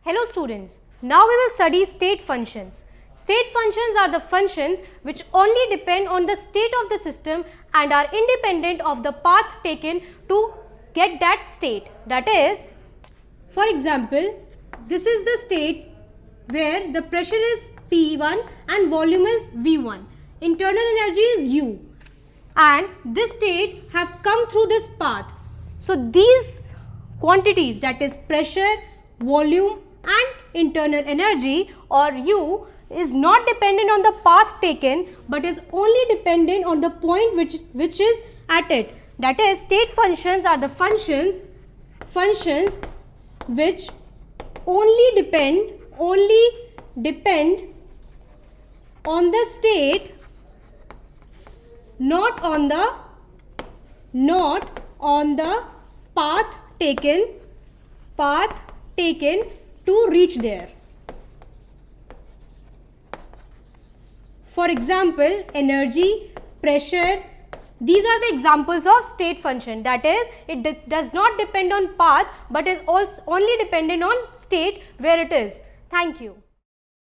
Hello students, now we will study state functions. State functions are the functions which only depend on the state of the system and are independent of the path taken to get that state. That is, for example, this is the state where the pressure is P1 and volume is V1. Internal energy is U, and this state have come through this path. So these quantities, that is pressure, volume and internal energy or U, is not dependent on the path taken but is only dependent on the point which is at it. That is, state functions are the functions which only depend on the state, not on the path taken to reach there. For example, energy, pressure, these are the examples of state function. That is, it does not depend on path but is also only dependent on state where it is. Thank you.